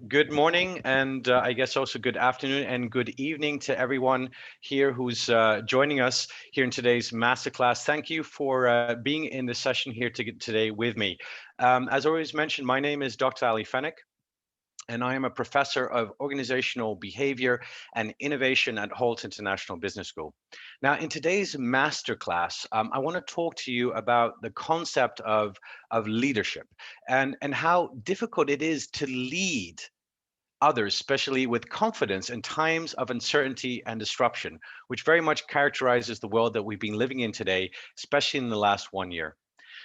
Good morning, and I guess also good afternoon and good evening to everyone here who's joining us here in today's masterclass. Thank you for being in the session here today with me. As always mentioned, my name is Dr. Ali Fennick, and I am a professor of organizational behavior and innovation at Holt International Business School. Now, in today's masterclass, I want to talk to you about the concept of leadership and how difficult it is to lead others, especially with confidence in times of uncertainty and disruption, which very much characterizes the world that we've been living in today, especially in the last 1 year.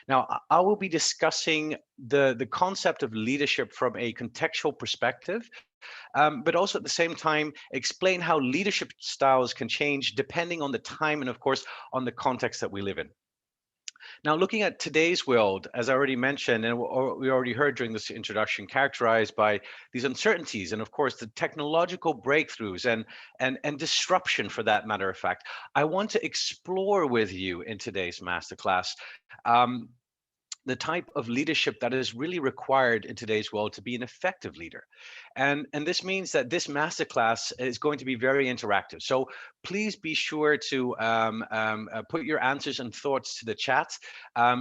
Now, I will be discussing the concept of leadership from a contextual perspective, but also at the same time, explain how leadership styles can change depending on the time and, of course, on the context that we live in. Now, looking at today's world, as I already mentioned, and we already heard during this introduction, characterized by these uncertainties and, of course, the technological breakthroughs and disruption, for that matter of fact, I want to explore with you in today's masterclass um, the type of leadership that is really required in today's world to be an effective leader. And this means that this masterclass is going to be very interactive. So please be sure to put your answers and thoughts to the chat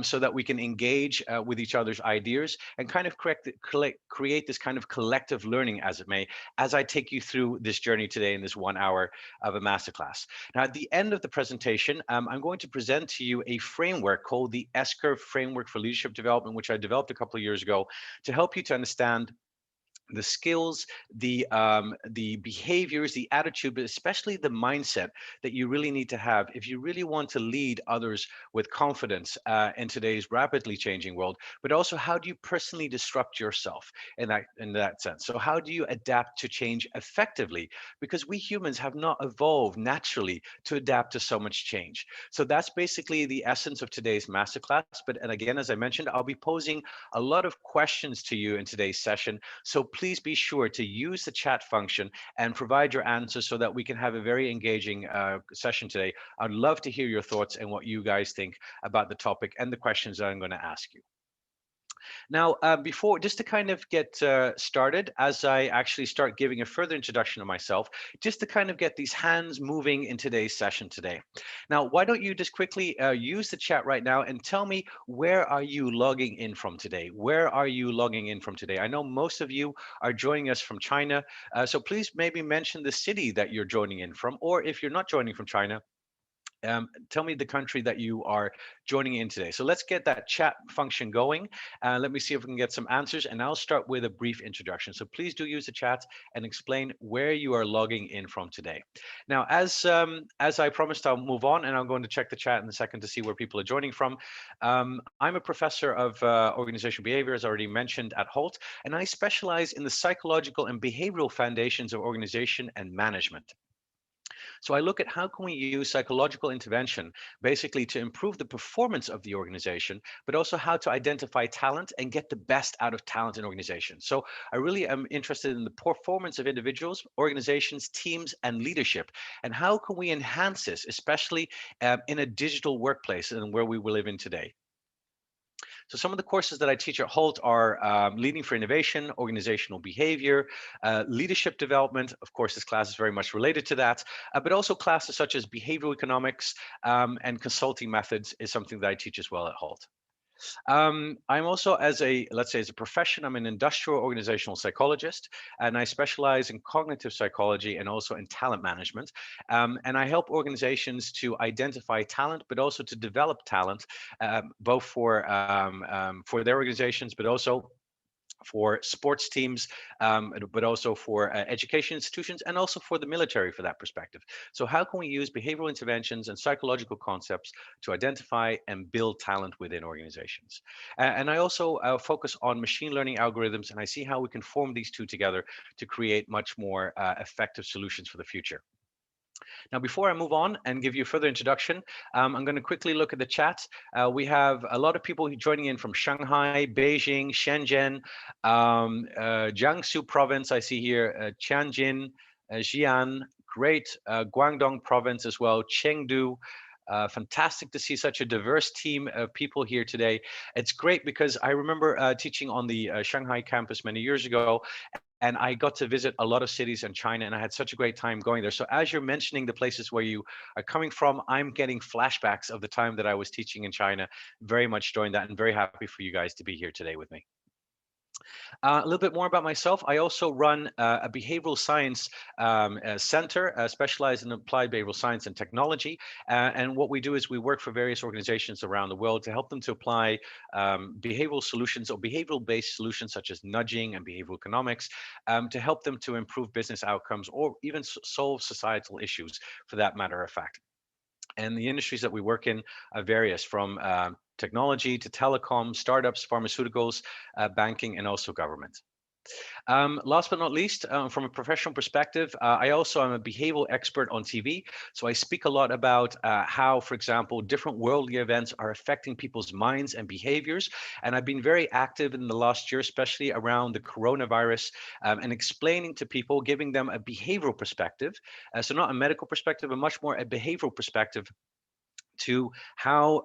so that we can engage with each other's ideas and kind of create this kind of collective learning, as it may, as I take you through this journey today in this 1 hour of a masterclass. Now, at the end of the presentation, I'm going to present to you a framework called the Scurve Framework for Leadership Development, which I developed a couple of years ago to help you to understand the skills, the behaviors, the attitude, but especially the mindset that you really need to have if you really want to lead others with confidence in today's rapidly changing world. But also, how do you personally disrupt yourself in that sense? So, how do you adapt to change effectively? Because we humans have not evolved naturally to adapt to so much change. So that's basically the essence of today's masterclass. But and again, as I mentioned, I'll be posing a lot of questions to you in today's session. So please be sure to use the chat function and provide your answers so that we can have a very engaging session today. I'd love to hear your thoughts and what you guys think about the topic and the questions that I'm going to ask you. Now, before, just to kind of get started, as I actually start giving a further introduction of myself, just to kind of get these hands moving in today's session today. Now, why don't you just quickly use the chat right now and tell me, where are you logging in from today? Where are you logging in from today? I know most of you are joining us from China, so please maybe mention the city that you're joining in from, or if you're not joining from China, tell me the country that you are joining in today. So let's get that chat function going. Let me see if we can get some answers, and I'll start with a brief introduction. So please do use the chat and explain where you are logging in from today. Now, as I promised, I'll move on, and I'm going to check the chat in a second to see where people are joining from. I'm a professor of organizational behavior, as already mentioned, at Holt, and I specialize in the psychological and behavioral foundations of organization and management. So I look at how can we use psychological intervention basically to improve the performance of the organization, but also how to identify talent and get the best out of talent in organizations. So I really am interested in the performance of individuals, organizations, teams, and leadership. And how can we enhance this, especially in a digital workplace and where we will live in today? So some of the courses that I teach at Holt are leading for innovation, organizational behavior, leadership development. Of course, this class is very much related to that, but also classes such as behavioral economics and consulting methods is something that I teach as well at Holt. I'm also, let's say, as a profession, I'm an industrial organizational psychologist, and I specialize in cognitive psychology and also in talent management. And I help organizations to identify talent, but also to develop talent, both for their organizations, but also for sports teams, but also for education institutions and also for the military for that perspective. So how can we use behavioral interventions and psychological concepts to identify and build talent within organizations? And I also focus on machine learning algorithms, and I see how we can form these two together to create much more effective solutions for the future. Now, before I move on and give you a further introduction, I'm going to quickly look at the chat. We have a lot of people joining in from Shanghai, Beijing, Shenzhen, Jiangsu province. I see here Tianjin, Xi'an, great, Guangdong province as well, Chengdu, Fantastic to see such a diverse team of people here today. It's great because I remember teaching on the Shanghai campus many years ago, and I got to visit a lot of cities in China, and I had such a great time going there. So as you're mentioning the places where you are coming from, I'm getting flashbacks of the time that I was teaching in China. Very much joined that, and very happy for you guys to be here today with me. A little bit more about myself. I also run a behavioral science center specialized in applied behavioral science and technology. And what we do is we work for various organizations around the world to help them to apply behavioral solutions or behavioral based solutions such as nudging and behavioral economics to help them to improve business outcomes or even solve societal issues for that matter of fact. And the industries that we work in are various from technology to telecom, startups, pharmaceuticals, banking, and also government. Last but not least, from a professional perspective, I also am a behavioral expert on TV. So I speak a lot about how, for example, different worldly events are affecting people's minds and behaviors. And I've been very active in the last year, especially around the coronavirus, and explaining to people, giving them a behavioral perspective. So not a medical perspective, but much more a behavioral perspective to how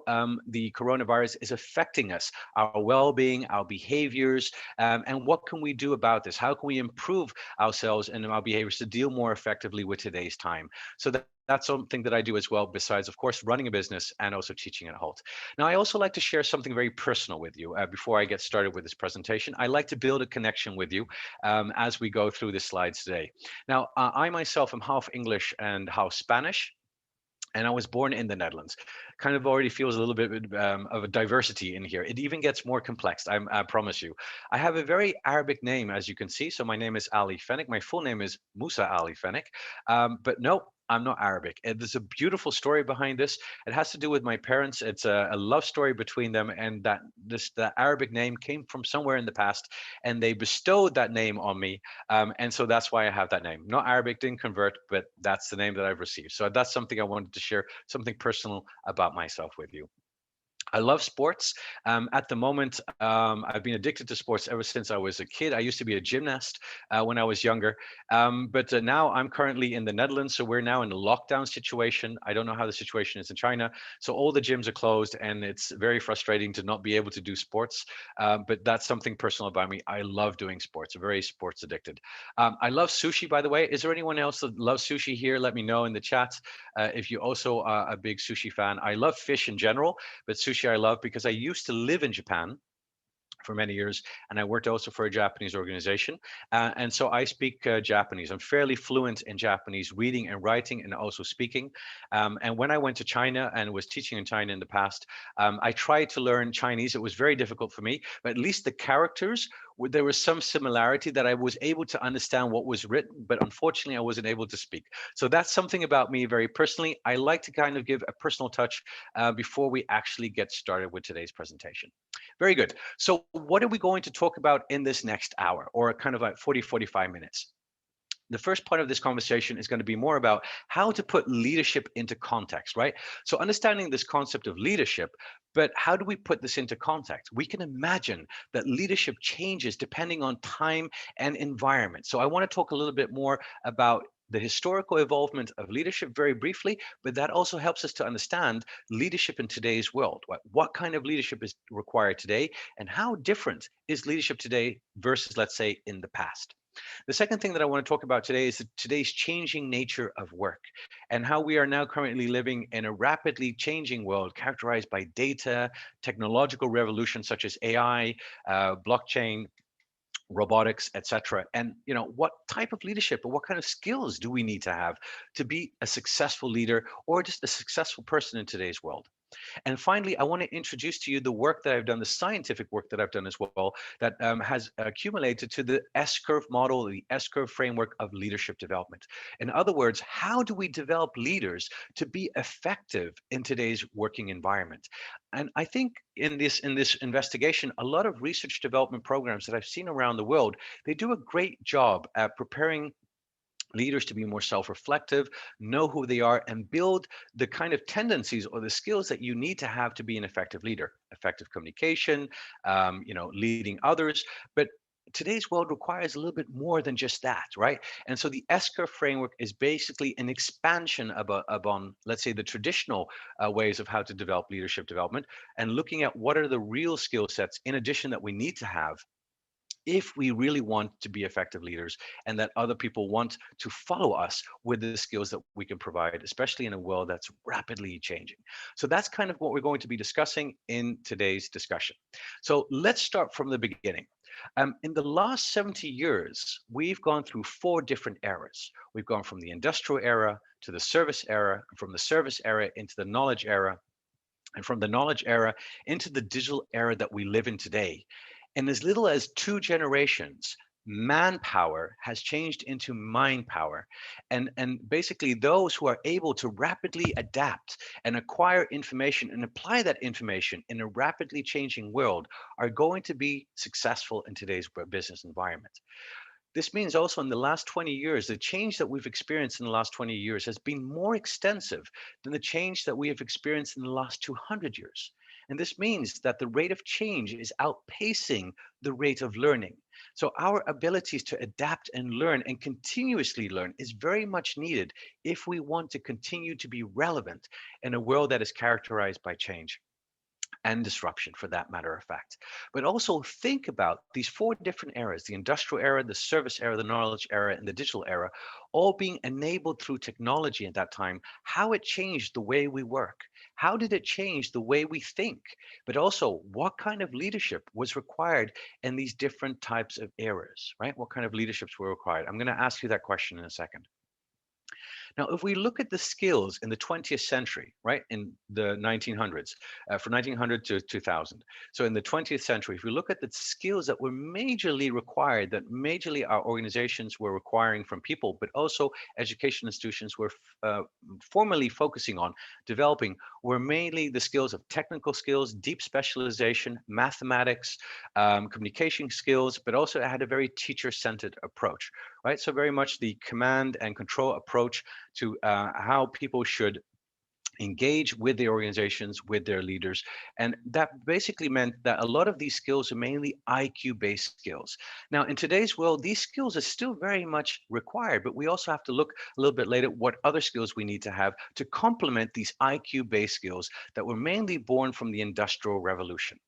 the coronavirus is affecting us, our well-being, our behaviors, and what can we do about this? How can we improve ourselves and our behaviors to deal more effectively with today's time? So that's something that I do as well, besides, of course, running a business and also teaching at Holt. Now, I also like to share something very personal with you before I get started with this presentation. I like to build a connection with you as we go through the slides today. Now, I myself am half English and half Spanish, and I was born in the Netherlands. Kind of already feels a little bit of a diversity in here. It even gets more complex, I promise you. I have a very Arabic name, as you can see. So my name is Ali Fennick. My full name is Musa Ali Fennick. But no, I'm not Arabic. There's a beautiful story behind this. It has to do with my parents. It's a love story between them, and the Arabic name came from somewhere in the past, and they bestowed that name on me, and so that's why I have that name. Not Arabic, didn't convert, but that's the name that I've received. So that's something I wanted to share, something personal about myself with you. I love sports. At the moment, I've been addicted to sports ever since I was a kid. I used to be a gymnast when I was younger, but now I'm currently in the Netherlands, so we're now in a lockdown situation. I don't know how the situation is in China, so all the gyms are closed, and it's very frustrating to not be able to do sports. But that's something personal about me. I love doing sports. I'm very sports addicted. I love sushi, by the way. Is there anyone else that loves sushi here? Let me know in the chat if you also are a big sushi fan. I love fish in general, but sushi I love because I used to live in Japan for many years, and I worked also for a Japanese organization. And so I speak Japanese. I'm fairly fluent in Japanese reading and writing and also speaking. And when I went to China and was teaching in China in the past, I tried to learn Chinese. It was very difficult for me, but at least the characters, there was some similarity that I was able to understand what was written, but unfortunately I wasn't able to speak. So that's something about me very personally. I like to kind of give a personal touch before we actually get started with today's presentation. Very good. So what are we going to talk about in this next hour, or kind of like 40, 45 minutes? The first part of this conversation is going to be more about how to put leadership into context, right? So understanding this concept of leadership, but how do we put this into context? We can imagine that leadership changes depending on time and environment. So I want to talk a little bit more about the historical involvement of leadership very briefly, but that also helps us to understand leadership in today's world. What kind of leadership is required today, and how different is leadership today versus, let's say, in the past? The second thing that I want to talk about today is today's changing nature of work and how we are now currently living in a rapidly changing world characterized by data, technological revolutions such as AI, blockchain, robotics, etc. And what type of leadership or what kind of skills do we need to have to be a successful leader or just a successful person in today's world? And finally, I want to introduce to you the work that I've done, the scientific work that I've done as well, that has accumulated to the S-curve model, the S-curve framework of leadership development. In other words, how do we develop leaders to be effective in today's working environment? And I think in this investigation, a lot of research development programs that I've seen around the world, they do a great job at preparing leaders to be more self-reflective, know who they are, and build the kind of tendencies or the skills that you need to have to be an effective leader. Effective communication, leading others. But today's world requires a little bit more than just that, right? And so the Scurve framework is basically an expansion upon, let's say, the traditional ways of how to develop leadership development, and looking at what are the real skill sets in addition that we need to have if we really want to be effective leaders, and that other people want to follow us with the skills that we can provide, especially in a world that's rapidly changing. So that's kind of what we're going to be discussing in today's discussion. So let's start from the beginning. In the last 70 years, we've gone through four different eras. We've gone from the industrial era to the service era, from the service era into the knowledge era, and from the knowledge era into the digital era that we live in today. In as little as two generations, manpower has changed into mind power. And basically, those who are able to rapidly adapt and acquire information and apply that information in a rapidly changing world are going to be successful in today's business environment. This means also in the last 20 years, the change that we've experienced in the last 20 years has been more extensive than the change that we have experienced in the last 200 years. And this means that the rate of change is outpacing the rate of learning. So our abilities to adapt and learn and continuously learn is very much needed if we want to continue to be relevant in a world that is characterized by change and disruption, for that matter of fact. But also think about these four different eras: the industrial era, the service era, the knowledge era, and the digital era, all being enabled through technology at that time, how it changed the way we work. How did it change the way we think? But also, what kind of leadership was required in these different types of eras, right? What kind of leaderships were required? I'm going to ask you that question in a second. Now, if we look at the skills in the 20th century, right, in the 1900s, from 1900 to 2000. So in the 20th century, if we look at the skills that were majorly required, that majorly our organizations were requiring from people, but also education institutions were formally focusing on developing, were mainly the skills of technical skills, deep specialization, mathematics, communication skills, but also it had a very teacher-centered approach, right? So very much the command and control approach to how people should engage with the organizations, with their leaders. And that basically meant that a lot of these skills are mainly IQ-based skills. Now, in today's world, these skills are still very much required, but we also have to look a little bit later what other skills we need to have to complement these IQ-based skills that were mainly born from the Industrial Revolution.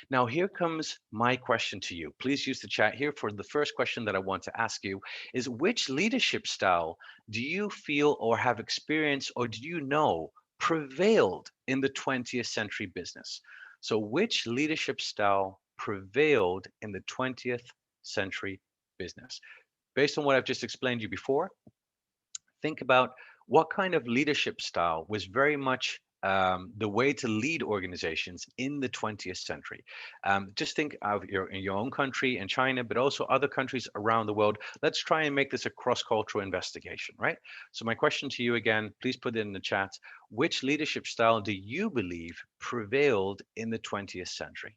Now, here comes my question to you. Please use the chat here for the first question that I want to ask you is, which leadership style do you feel or have experienced, or do you know prevailed in the 20th century business? So which leadership style prevailed in the 20th century business? Based on what I've just explained to you before, think about what kind of leadership style was very much the way to lead organizations in the 20th century. Just think of in your own country in China, but also other countries around the world. Let's try and make this a cross-cultural investigation, right? So my question to you again, please put it in the chat. Which leadership style do you believe prevailed in the 20th century?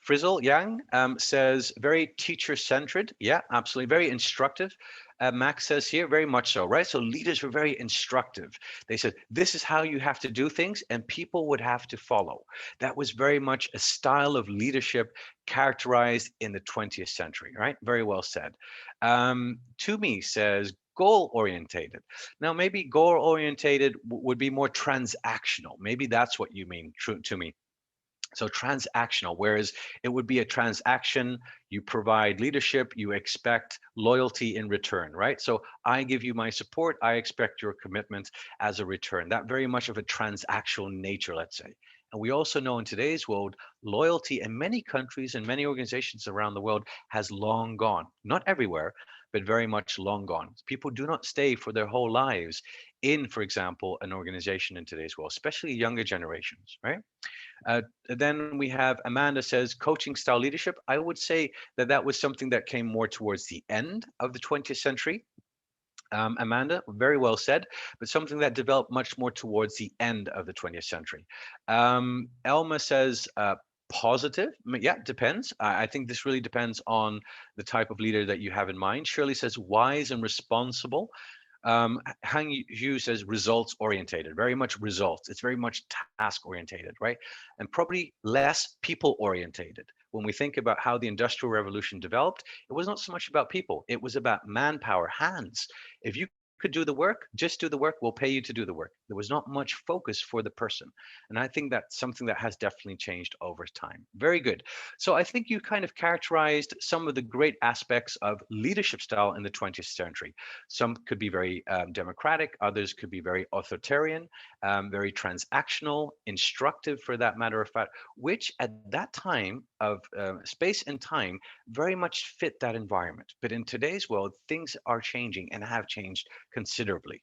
Frizzle Yang says very teacher-centered. Yeah, absolutely. Very instructive. Max says here, very much so, right? So leaders were very instructive. They said, this is how you have to do things, and people would have to follow. That was very much a style of leadership characterized in the 20th century, right? Very well said. Toomey says, goal-orientated. Now, maybe goal-orientated would be more transactional. Maybe that's what you mean, to me. So transactional, whereas it would be a transaction, you provide leadership, you expect loyalty in return, right? So I give you my support, I expect your commitment as a return. That very much of a transactional nature, let's say. And we also know in today's world, loyalty in many countries and many organizations around the world has long gone. Not everywhere, but very much long gone. People do not stay for their whole lives in, for example, an organization in today's world, especially younger generations, right? Then we have Amanda says coaching style leadership. I would say that that was something that came more towards the end of the 20th century. Amanda, very well said, but something that developed much more towards the end of the 20th century. Elma says positive. Yeah, depends. I think this really depends on the type of leader that you have in mind. Shirley says wise and responsible. Hang Hughes says results orientated, very much results. It's very much task orientated, right? And probably less people orientated. When we think about how the Industrial Revolution developed, it was not so much about people, it was about manpower, hands. If you could do the work, just do the work, we'll pay you to do the work. There was not much focus for the person. And I think that's something that has definitely changed over time. Very good. So I think you kind of characterized some of the great aspects of leadership style in the 20th century. Some could be very democratic, others could be very authoritarian, very transactional, instructive for that matter of fact, which at that time of space and time very much fit that environment. But in today's world, things are changing and have changed considerably.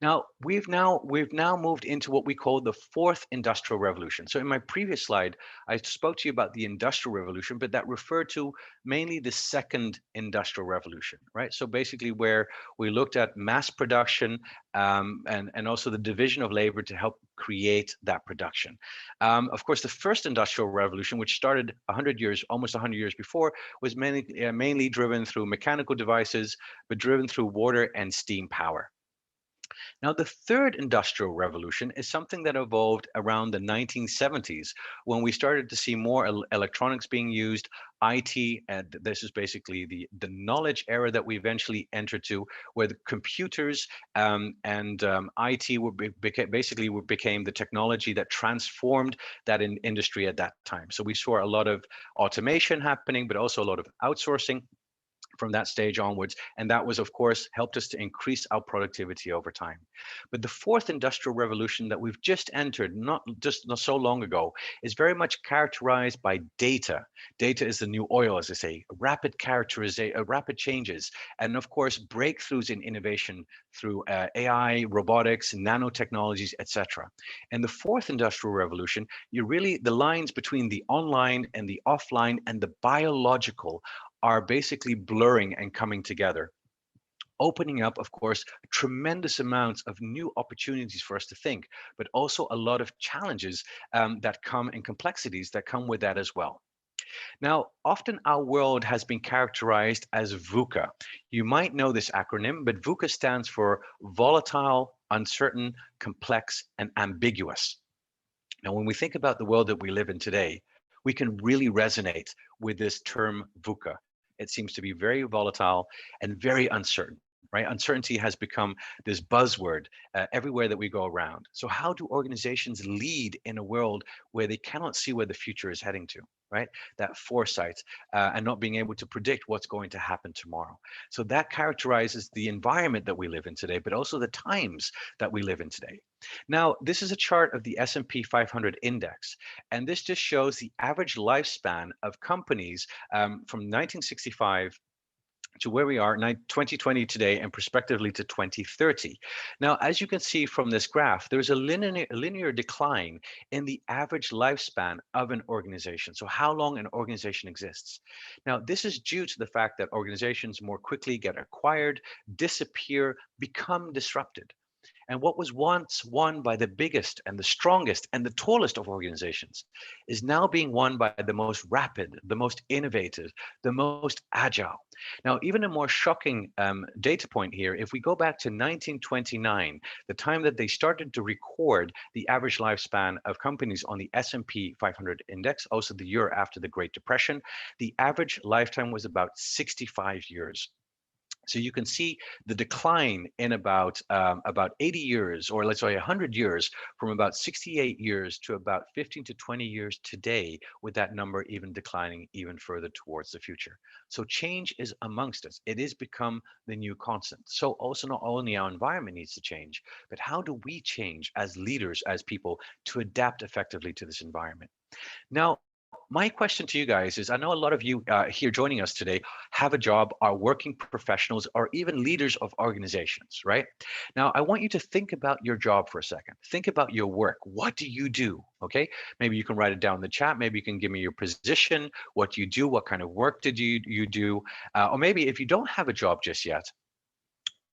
Now, we've now moved into what we call the fourth industrial revolution. So in my previous slide, I spoke to you about the industrial revolution, but that referred to mainly the second industrial revolution, right? So basically where we looked at mass production and also the division of labor to help create that production. Of course, the first industrial revolution, which started 100 years, almost 100 years before, was mainly driven through mechanical devices, but driven through water and steam power. Now, the third industrial revolution is something that evolved around the 1970s when we started to see more electronics being used, IT, and this is basically the knowledge era that we eventually entered to, where the computers and IT became the technology that transformed that industry at that time. So we saw a lot of automation happening, but also a lot of outsourcing from that stage onwards. And that was, of course, helped us to increase our productivity over time. But the fourth industrial revolution that we've just entered, not so long ago, is very much characterized by data. Data is the new oil, as I say, rapid characterization, rapid changes, and of course, breakthroughs in innovation through AI, robotics, nanotechnologies, etc. And the fourth industrial revolution, the lines between the online and the offline and the biological are basically blurring and coming together, opening up, of course, tremendous amounts of new opportunities for us to think, but also a lot of challenges that come and complexities that come with that as well. Now, often our world has been characterized as VUCA. You might know this acronym, but VUCA stands for volatile, uncertain, complex, and ambiguous. Now, when we think about the world that we live in today, we can really resonate with this term VUCA. It seems to be very volatile and very uncertain, right? Uncertainty has become this buzzword everywhere that we go around. So how do organizations lead in a world where they cannot see where the future is heading to, right? That foresight and not being able to predict what's going to happen tomorrow. So that characterizes the environment that we live in today, but also the times that we live in today. Now, this is a chart of the S&P 500 index, and this just shows the average lifespan of companies from 1965 to where we are 2020 today and prospectively to 2030. Now, as you can see from this graph, there's a linear decline in the average lifespan of an organization. So how long an organization exists. Now, this is due to the fact that organizations more quickly get acquired, disappear, become disrupted. And what was once won by the biggest and the strongest and the tallest of organizations is now being won by the most rapid, the most innovative, the most agile. Now, even a more shocking data point here, if we go back to 1929, the time that they started to record the average lifespan of companies on the S&P 500 index, also the year after the Great Depression, the average lifetime was about 65 years. So you can see the decline in about 80 years, or let's say 100 years, from about 68 years to about 15 to 20 years today, with that number even declining even further towards the future. So change is amongst us. It is become the new constant. So also not only our environment needs to change, but how do we change as leaders, as people, to adapt effectively to this environment? Now, my question to you guys is, I know a lot of you here joining us today have a job, are working professionals, or even leaders of organizations, right? Now, I want you to think about your job for a second. Think about your work. What do you do? Okay, maybe you can write it down in the chat. Maybe you can give me your position, what you do, what kind of work did you do? Or maybe if you don't have a job just yet,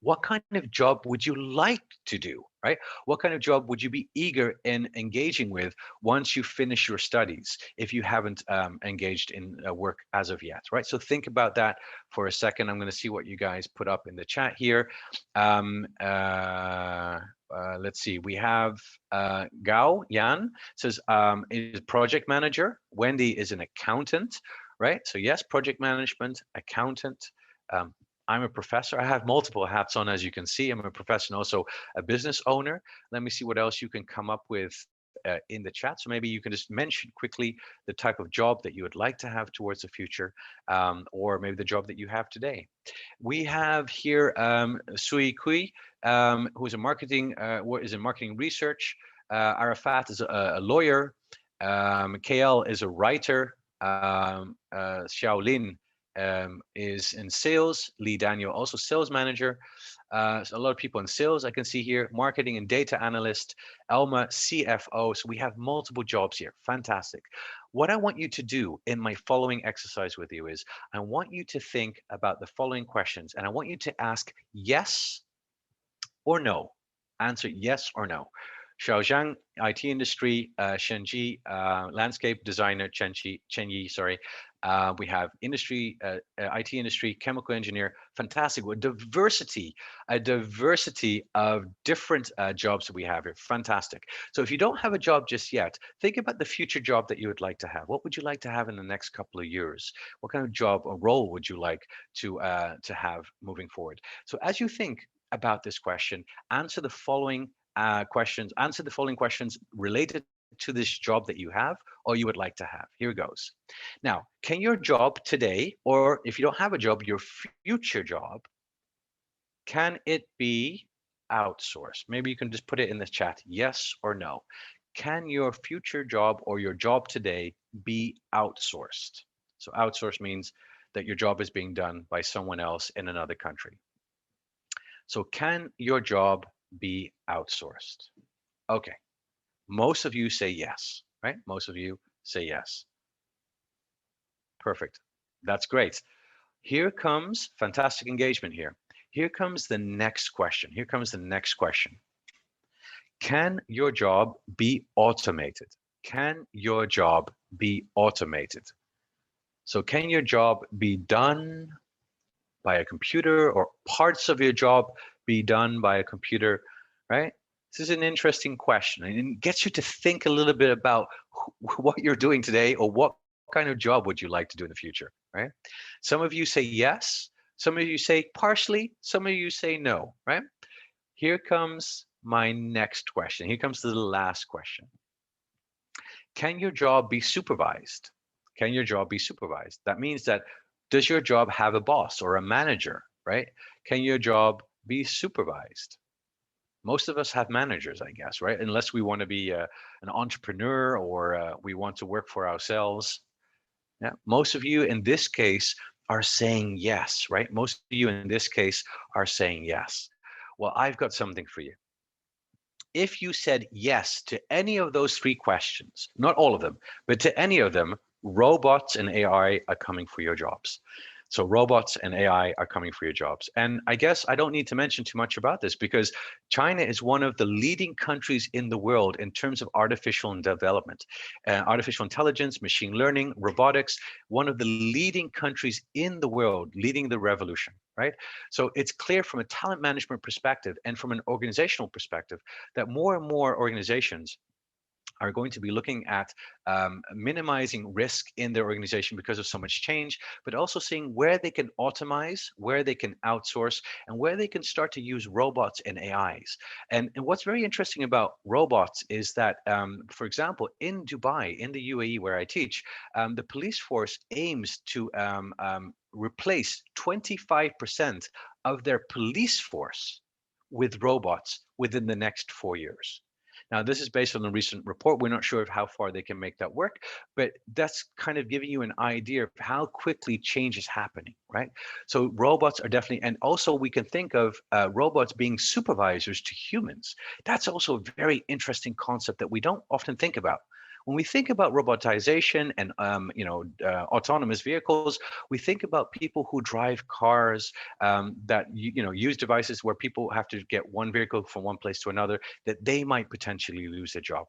what kind of job would you like to do, right? What kind of job would you be eager in engaging with once you finish your studies, if you haven't engaged in work as of yet, right? So think about that for a second. I'm going to see what you guys put up in the chat here. Let's see. We have Gao Yan says is project manager. Wendy is an accountant, right? So yes, project management, accountant. I'm a professor. I have multiple hats on, as you can see. I'm a professor and also a business owner. Let me see what else you can come up with in the chat. So maybe you can just mention quickly the type of job that you would like to have towards the future, or maybe the job that you have today. We have here Sui Kui, who is a marketing, is in marketing research. Arafat is a lawyer. KL is a writer. Xiaolin is in sales. Lee Daniel, also sales manager. So a lot of people in sales I can see here. Marketing and data analyst. Elma, CFO. So we have multiple jobs here. Fantastic. What I want you to do in my following exercise with you is I want you to think about the following questions, and I want you to ask yes or no. Answer yes or no. Xiaozhang, IT industry, Shenji, landscape designer, Chen Yi, sorry. We have industry, IT industry, chemical engineer, fantastic. A diversity of different jobs that we have here, fantastic. So if you don't have a job just yet, think about the future job that you would like to have. What would you like to have in the next couple of years? What kind of job or role would you like to have moving forward? So as you think about this question, answer the following questions. Answer the following questions related to this job that you have or you would like to have. Here goes. Now, can your job today, or if you don't have a job, your future job, can it be outsourced? Maybe you can just put it in the chat, yes or no. Can your future job or your job today be outsourced? So outsourced means that your job is being done by someone else in another country. So can your job be outsourced? Okay, most of you say yes, right? Most of you say yes. Perfect, that's great. Here comes fantastic engagement here. Here comes the next question. Here comes the next question. Can your job be automated? Can your job be automated? So can your job be done by a computer, or parts of your job be done by a computer, right? This is an interesting question, and it gets you to think a little bit about what you're doing today, or what kind of job would you like to do in the future, right? Some of you say yes, some of you say partially, some of you say no, right? Here comes my next question. Here comes the last question. Can your job be supervised? Can your job be supervised? That means that, does your job have a boss or a manager, right? Can your job be supervised? Most of us have managers, I guess, right? Unless we want to be an entrepreneur, or we want to work for ourselves. Yeah, most of you in this case are saying yes, right? Most of you in this case are saying yes. Well, I've got something for you. If you said yes to any of those three questions, not all of them, but to any of them, robots and AI are coming for your jobs. So robots and AI are coming for your jobs. And I guess I don't need to mention too much about this, because China is one of the leading countries in the world in terms of artificial development, artificial intelligence, machine learning, robotics, one of the leading countries in the world, leading the revolution, right? So it's clear from a talent management perspective and from an organizational perspective that more and more organizations are going to be looking at minimizing risk in their organization because of so much change, but also seeing where they can automate, where they can outsource, and where they can start to use robots and AIs. And what's very interesting about robots is that, for example, in Dubai, in the UAE where I teach, the police force aims to replace 25% of their police force with robots within the next 4 years. Now, this is based on a recent report. We're not sure of how far they can make that work, but that's kind of giving you an idea of how quickly change is happening, right? So robots are definitely, and also we can think of robots being supervisors to humans. That's also a very interesting concept that we don't often think about. When we think about robotization and autonomous vehicles, we think about people who drive cars that use devices where people have to get one vehicle from one place to another, that they might potentially lose their job.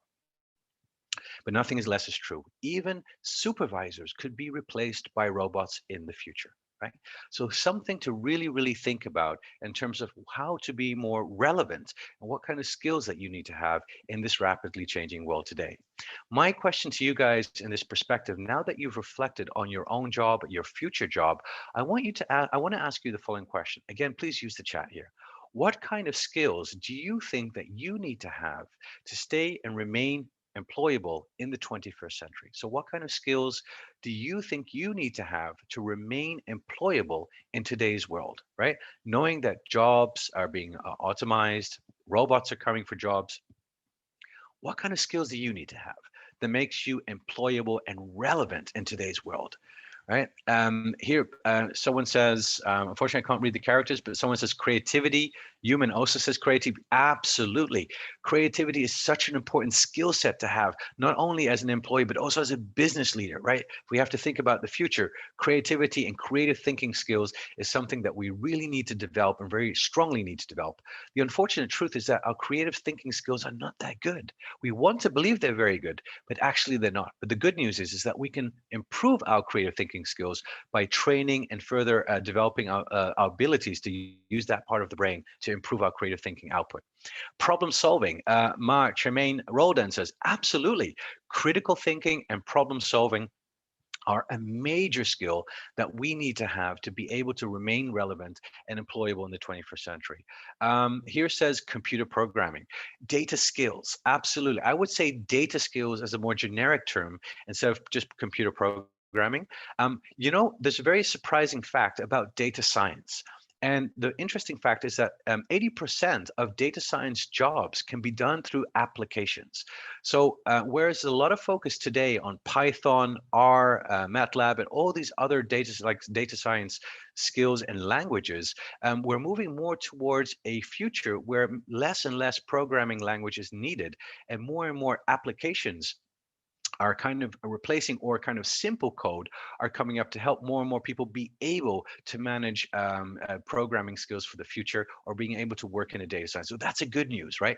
But nothing is less is true. Even supervisors could be replaced by robots in the future, right? So something to really, really think about in terms of how to be more relevant and what kind of skills that you need to have in this rapidly changing world today. My question to you guys in this perspective, now that you've reflected on your own job, your future job, I want to ask you the following question. Again, please use the chat here. What kind of skills do you think that you need to have to stay and remain employable in the 21st century? So what kind of skills do you think you need to have to remain employable in today's world, right? Knowing that jobs are being automized, robots are coming for jobs. What kind of skills do you need to have that makes you employable and relevant in today's world? Right here, someone says, unfortunately, I can't read the characters, but someone says creativity. Human also says creativity. Absolutely. Creativity is such an important skill set to have, not only as an employee, but also as a business leader, right? If we have to think about the future, creativity and creative thinking skills is something that we really need to develop and very strongly need to develop. The unfortunate truth is that our creative thinking skills are not that good. We want to believe they're very good, but actually they're not. But the good news is that we can improve our creative thinking skills by training and further developing our abilities to use that part of the brain to improve our creative thinking output. Problem solving, Tremaine Roldan says, absolutely. Critical thinking and problem solving are a major skill that we need to have to be able to remain relevant and employable in the 21st century. Here says computer programming. Data skills, absolutely. I would say data skills as a more generic term instead of just computer programming. There's a very surprising fact about data science. And the interesting fact is that 80% of data science jobs can be done through applications. So whereas a lot of focus today on Python, R, MATLAB, and all these other data science skills and languages, we're moving more towards a future where less and less programming language is needed and more applications are kind of replacing, or kind of simple code are coming up to help more and more people be able to manage programming skills for the future, or being able to work in a data science. So that's a good news, right?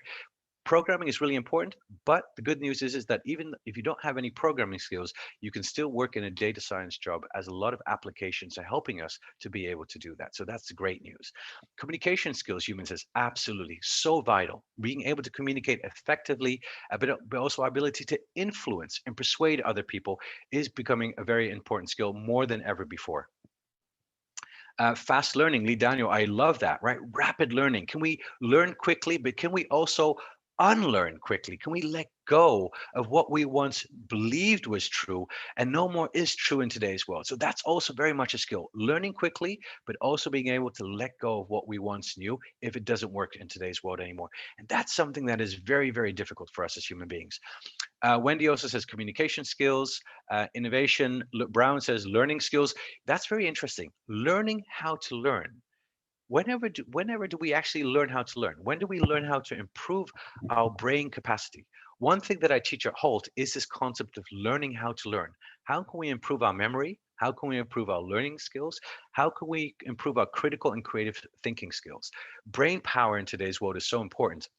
Programming is really important, but the good news is that even if you don't have any programming skills, you can still work in a data science job, as a lot of applications are helping us to be able to do that. So that's the great news. Communication skills, humans, is absolutely so vital. Being able to communicate effectively, but also our ability to influence and persuade other people is becoming a very important skill, more than ever before. Fast learning, Lee Daniel, I love that, right? Rapid learning. Can we learn quickly, but can we also unlearn quickly? Can we let go of what we once believed was true and no more is true in today's world? So that's also very much a skill, learning quickly, but also being able to let go of what we once knew if it doesn't work in today's world anymore. And that's something that is very, very difficult for us as human beings. Wendy also says communication skills, innovation. Brown says learning skills. That's very interesting. Learning how to learn. Whenever do we actually learn how to learn? When do we learn how to improve our brain capacity? One thing that I teach at Holt is this concept of learning how to learn. How can we improve our memory? How can we improve our learning skills? How can we improve our critical and creative thinking skills? Brain power in today's world is so important.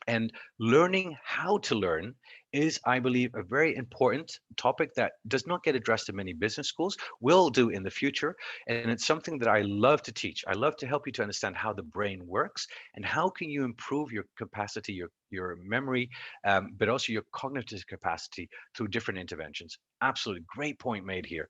And learning how to learn is, I believe, a very important topic that does not get addressed in many business schools, will do in the future. And it's something that I love to teach. I love to help you to understand how the brain works and how can you improve your capacity, your memory, but also your cognitive capacity through different interventions. Absolutely great point made here.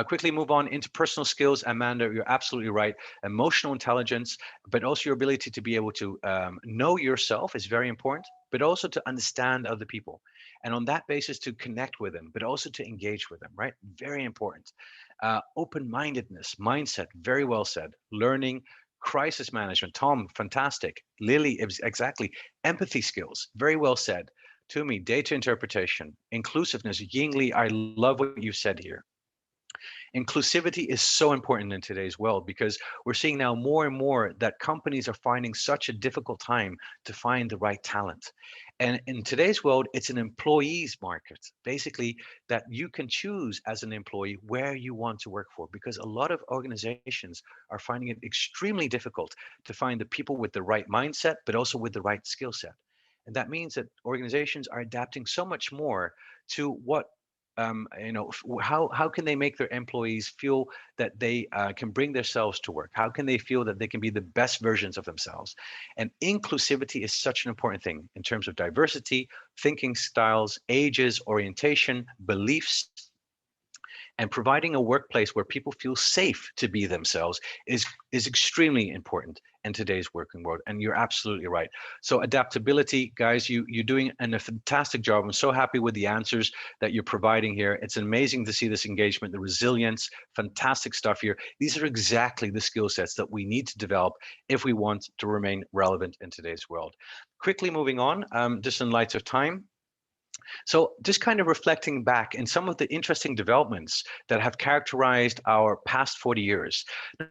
Quickly move on into personal skills. Amanda, you're absolutely right. Emotional intelligence, but also your ability to be able to know yourself is very important, but also to understand other people. And on that basis, to connect with them, but also to engage with them, right? Very important. Open-mindedness, mindset, very well said. Learning, crisis management. Tom, fantastic. Lily, exactly. Empathy skills, very well said. To me, data interpretation, inclusiveness. Yingli, I love what you said here. Inclusivity is so important in today's world because we're seeing now more and more that companies are finding such a difficult time to find the right talent. And in today's world, it's an employees market, basically, that you can choose as an employee where you want to work for, because a lot of organizations are finding it extremely difficult to find the people with the right mindset, but also with the right skill set. And that means that organizations are adapting so much more to what how can they make their employees feel that they can bring themselves to work? How can they feel that they can be the best versions of themselves? And inclusivity is such an important thing in terms of diversity, thinking styles, ages, orientation, beliefs, and providing a workplace where people feel safe to be themselves is extremely important in today's working world. And you're absolutely right. So adaptability, guys, you're doing a fantastic job. I'm so happy with the answers that you're providing here. It's amazing to see this engagement, the resilience, fantastic stuff here. These are exactly the skill sets that we need to develop if we want to remain relevant in today's world. Quickly moving on, just in light of time. So just kind of reflecting back in some of the interesting developments that have characterized our past 40 years.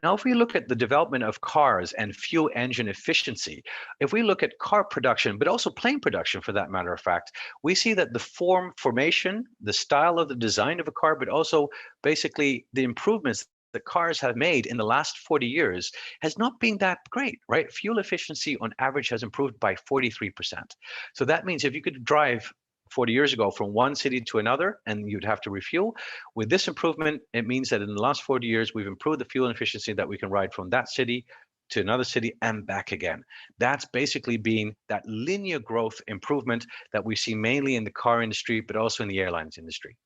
Now, if we look at the development of cars and fuel engine efficiency, if we look at car production, but also plane production for that matter of fact, we see that the formation, the style of the design of a car, but also basically the improvements that cars have made in the last 40 years has not been that great, right? Fuel efficiency on average has improved by 43%. So that means if you could drive 40 years ago from one city to another and you'd have to refuel. With this improvement, it means that in the last 40 years, we've improved the fuel efficiency that we can ride from that city to another city and back again. That's basically been that linear growth improvement that we see mainly in the car industry, but also in the airlines industry.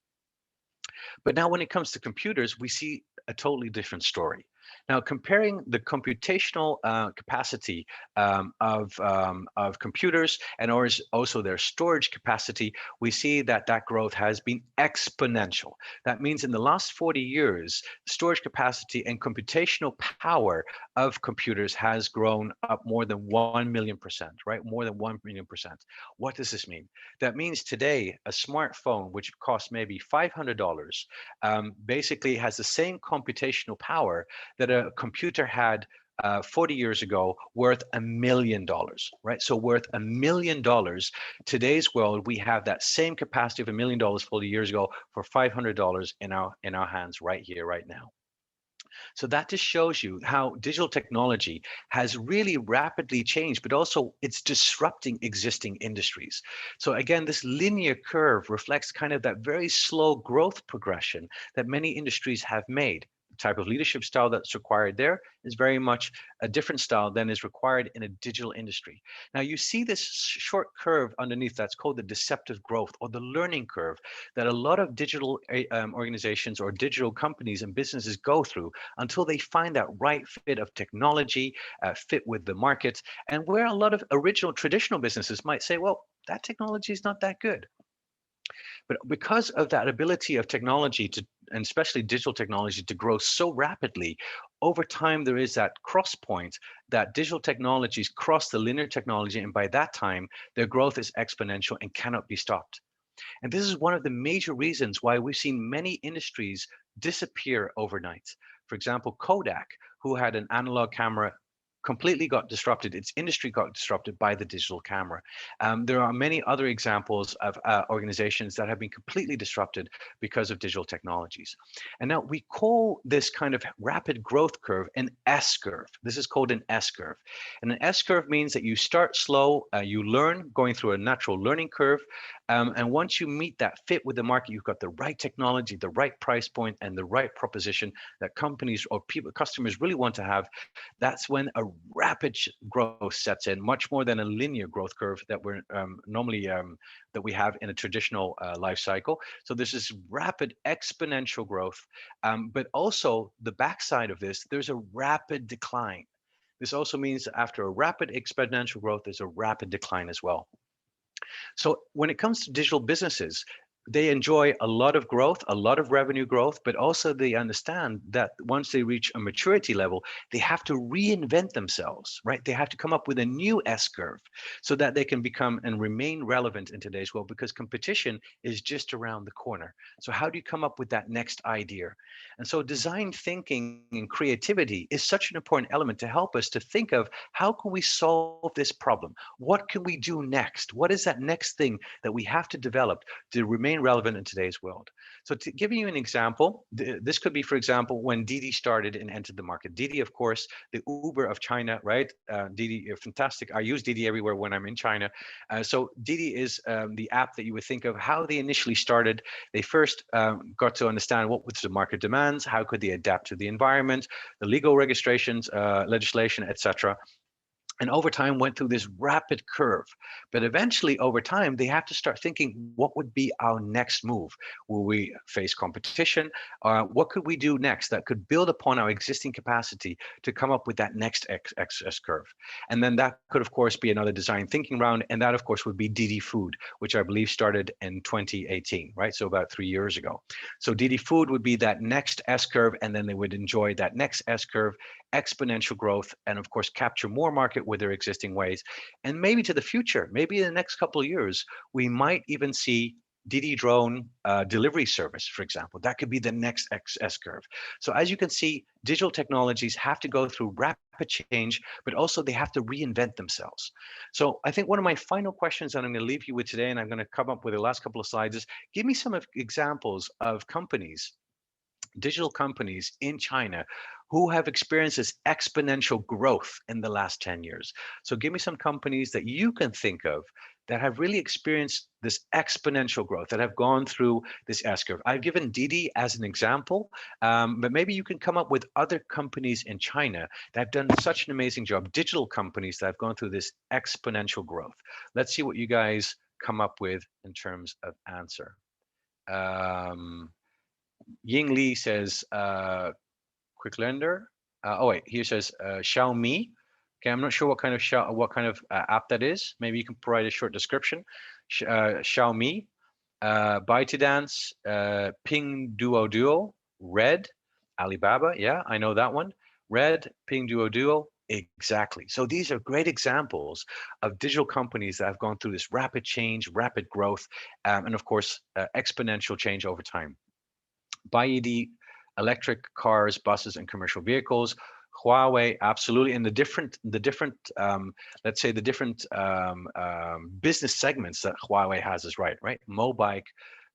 But now when it comes to computers, we see a totally different story. Now, comparing the computational capacity of computers and also their storage capacity, we see that that growth has been exponential. That means in the last 40 years, storage capacity and computational power of computers has grown up more than 1 million%, right? More than 1 million%. What does this mean? That means today, a smartphone, which costs maybe $500, basically has the same computational power that a computer had 40 years ago, worth $1 million, right? So worth $1 million. Today's world, we have that same capacity of $1 million 40 years ago for $500 in our hands right here, right now. So that just shows you how digital technology has really rapidly changed, but also it's disrupting existing industries. So again, this linear curve reflects kind of that very slow growth progression that many industries have made. Type of leadership style that's required there is very much a different style than is required in a digital industry. Now you see this short curve underneath that's called the deceptive growth or the learning curve that a lot of digital organizations or digital companies and businesses go through until they find that right fit of technology, fit with the market, and where a lot of original traditional businesses might say, well, that technology is not that good. But because of that ability of technology to, and especially digital technology, to grow so rapidly, over time there is that cross point that digital technologies cross the linear technology, and by that time their growth is exponential and cannot be stopped. And this is one of the major reasons why we've seen many industries disappear overnight. For example, Kodak, who had an analog camera, completely got disrupted. Its industry got disrupted by the digital camera. There are many other examples of organizations that have been completely disrupted because of digital technologies. And now we call this kind of rapid growth curve an S curve. This is called an S curve. And an S curve means that you start slow, you learn going through a natural learning curve. And once you meet that fit with the market, you've got the right technology, the right price point, and the right proposition that companies or people, customers really want to have. That's when a rapid growth sets in, much more than a linear growth curve that we're normally that we have in a traditional life cycle. So this is rapid exponential growth, but also the backside of this, there's a rapid decline. This also means after a rapid exponential growth, there's a rapid decline as well. So when it comes to digital businesses, they enjoy a lot of growth, a lot of revenue growth, but also they understand that once they reach a maturity level, they have to reinvent themselves, right? They have to come up with a new S curve so that they can become and remain relevant in today's world, because competition is just around the corner. So how do you come up with that next idea? And so design thinking and creativity is such an important element to help us to think of, how can we solve this problem? What can we do next? What is that next thing that we have to develop to remain relevant in today's world? So to give you an example, this could be, for example, when Didi started and entered the market. Didi, of course, the Uber of China, right? Didi, fantastic. I use Didi everywhere when I'm in China. So Didi is the app that you would think of how they initially started. They first got to understand what was the market demands, how could they adapt to the environment, the legal registrations, legislation, etc. And over time went through this rapid curve. But eventually over time, they have to start thinking, what would be our next move? Will we face competition? What could we do next that could build upon our existing capacity to come up with that next S curve? And then that could, of course, be another design thinking round. And that, of course, would be Didi Food, which I believe started in 2018, right? So about 3 years ago. So Didi Food would be that next S curve, and then they would enjoy that next S curve, exponential growth, and of course capture more market with their existing ways. And maybe to the future, maybe in the next couple of years, we might even see Didi drone delivery service, for example. That could be the next S curve. So as you can see, digital technologies have to go through rapid change, but also they have to reinvent themselves. So I think one of my final questions that I'm going to leave you with today, and I'm going to come up with the last couple of slides, is give me some examples of companies, digital companies in China, who have experienced this exponential growth in the last 10 years. So give me some companies that you can think of that have really experienced this exponential growth, that have gone through this S curve. I've given Didi as an example, but maybe you can come up with other companies in China that have done such an amazing job, digital companies that have gone through this exponential growth. Let's see what you guys come up with in terms of answer. Ying Li says, quick lender. Oh wait, here says Xiaomi. Okay, I'm not sure what kind of app that is. Maybe you can provide a short description. Xiaomi, ByteDance, Pinduoduo, Red, Alibaba. Yeah, I know that one. Red, Pinduoduo. Exactly. So these are great examples of digital companies that have gone through this rapid change, rapid growth, and of course, exponential change over time. BYD, electric cars, buses, and commercial vehicles. Huawei, absolutely, and let's say the different business segments that Huawei has is right. Mobike,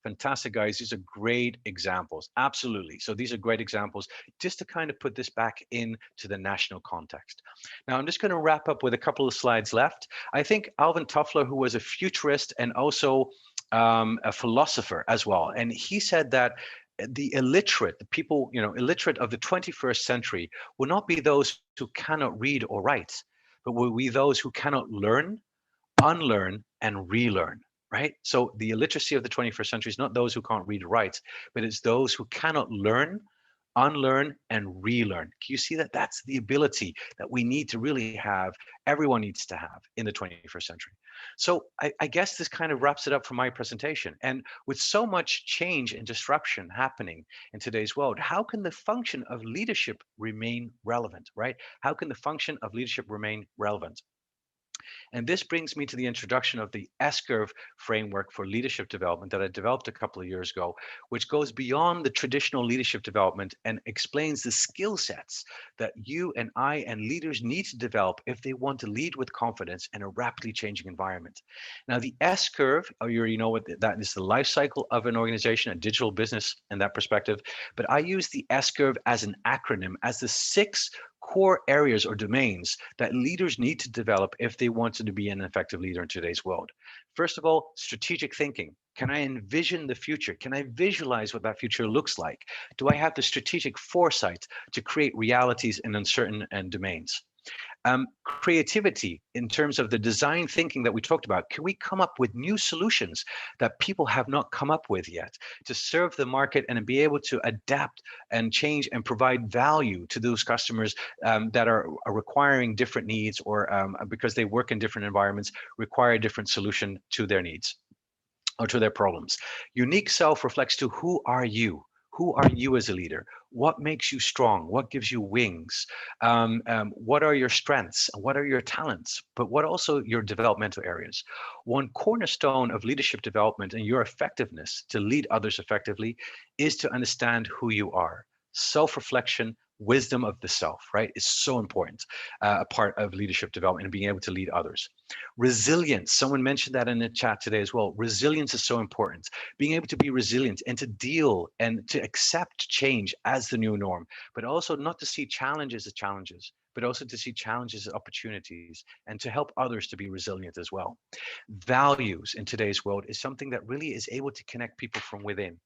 fantastic guys. These are great examples, absolutely. So these are great examples just to kind of put this back into the national context. Now I'm just going to wrap up with a couple of slides left. I think Alvin Toffler, who was a futurist and also a philosopher as well, and he said that the illiterate, the people, illiterate of the 21st century will not be those who cannot read or write, but will be those who cannot learn, unlearn, and relearn, right? So the illiteracy of the 21st century is not those who can't read or write, but it's those who cannot learn, unlearn, and relearn. Can you see that? That's the ability that we need to really have, everyone needs to have in the 21st century. So I guess this kind of wraps it up for my presentation. And with so much change and disruption happening in today's world, how can the function of leadership remain relevant, right? How can the function of leadership remain relevant? And this brings me to the introduction of the Scurve framework for leadership development that I developed a couple of years ago, which goes beyond the traditional leadership development and explains the skill sets that you and I and leaders need to develop if they want to lead with confidence in a rapidly changing environment. Now, the S-curve, you already know what that is, the life cycle of an organization, a digital business in that perspective. But I use the S-curve as an acronym, as the 6 core areas or domains that leaders need to develop if they want to be an effective leader in today's world. First of all, strategic thinking. Can I envision the future? Can I visualize what that future looks like? Do I have the strategic foresight to create realities in uncertain domains? Creativity in terms of the design thinking that we talked about. Can we come up with new solutions that people have not come up with yet to serve the market and be able to adapt and change and provide value to those customers that are requiring different needs, or because they work in different environments, require a different solution to their needs? or to their problems. Unique self reflects to who are you? Who are you as a leader? What makes you strong? What gives you wings? What are your strengths? What are your talents? But what also your developmental areas? One cornerstone of leadership development and your effectiveness to lead others effectively is to understand who you are. Self reflection, wisdom of the self, right, is so important, a part of leadership development and being able to lead others. Resilience, someone mentioned that in the chat today as well. Resilience is so important. Being able to be resilient and to deal and to accept change as the new norm, but also not to see challenges as challenges, but also to see challenges as opportunities and to help others to be resilient as well. Values in today's world is something that really is able to connect people from within.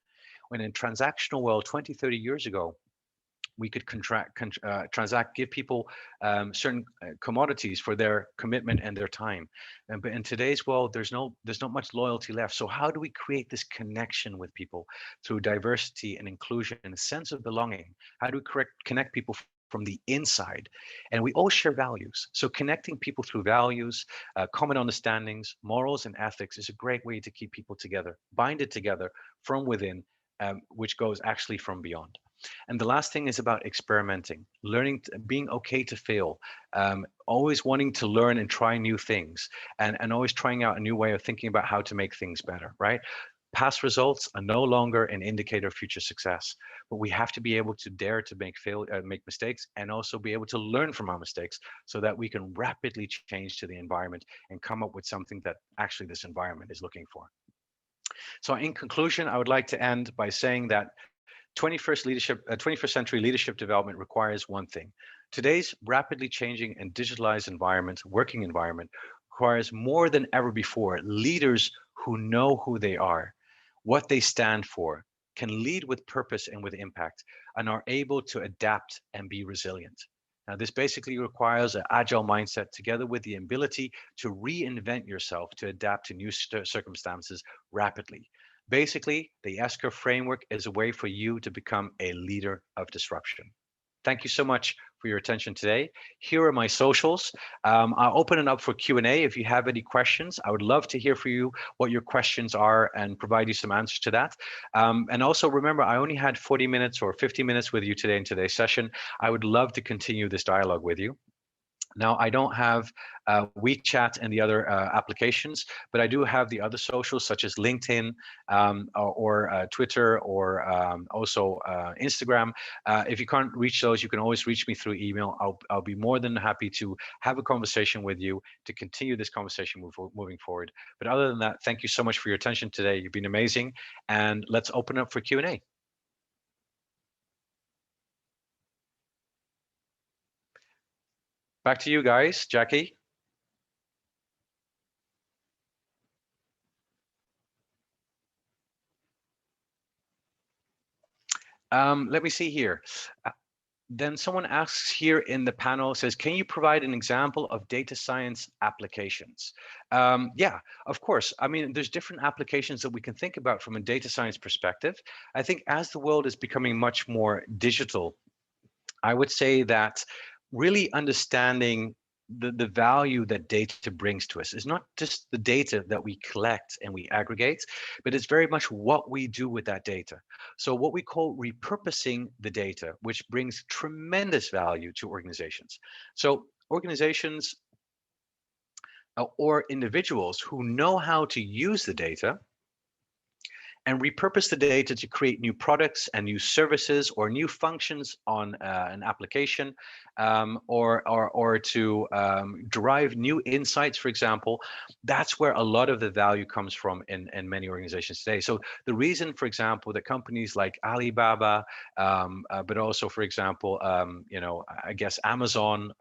When in transactional world 20, 30 years ago, we could transact, give people certain commodities for their commitment and their time. But in today's world, there's not much loyalty left. So how do we create this connection with people through diversity and inclusion and a sense of belonging? How do we connect people from the inside? And we all share values. So connecting people through values, common understandings, morals, and ethics is a great way to keep people together, bind it together from within, which goes actually from beyond. And the last thing is about experimenting, learning, being okay to fail, always wanting to learn and try new things, and always trying out a new way of thinking about how to make things better, right? Past results are no longer an indicator of future success, but we have to be able to dare to make mistakes, and also be able to learn from our mistakes so that we can rapidly change to the environment and come up with something that actually this environment is looking for. So in conclusion, I would like to end by saying that 21st century leadership development requires one thing. Today's rapidly changing and digitalized environment, working environment, requires more than ever before leaders who know who they are, what they stand for, can lead with purpose and with impact, and are able to adapt and be resilient. Now, this basically requires an agile mindset together with the ability to reinvent yourself to adapt to new circumstances rapidly. Basically, the Scurve framework is a way for you to become a leader of disruption. Thank you so much for your attention today. Here are my socials. I'll open it up for Q&A. If you have any questions, I would love to hear from you what your questions are and provide you some answers to that. And also remember, I only had 40 minutes or 50 minutes with you today in today's session. I would love to continue this dialogue with you. Now, I don't have WeChat and the other applications, but I do have the other socials such as LinkedIn or Twitter or also Instagram. If you can't reach those, you can always reach me through email. I'll be more than happy to have a conversation with you to continue this conversation moving forward. But other than that, thank you so much for your attention today. You've been amazing. And let's open up for Q&A. Back to you guys, Jackie. Let me see here. Then someone asks here in the panel, says, can you provide an example of data science applications? Yeah, of course. I mean, there's different applications that we can think about from a data science perspective. I think as the world is becoming much more digital, I would say that really understanding the value that data brings to us is not just the data that we collect and we aggregate, but it's very much what we do with that data. So what we call repurposing the data, which brings tremendous value to organizations. So organizations or individuals who know how to use the data and repurpose the data to create new products and new services or new functions on an application, or to derive new insights, for example. That's where a lot of the value comes from in many organizations today. So the reason, for example, that companies like Alibaba, but also, for example, I guess Amazon,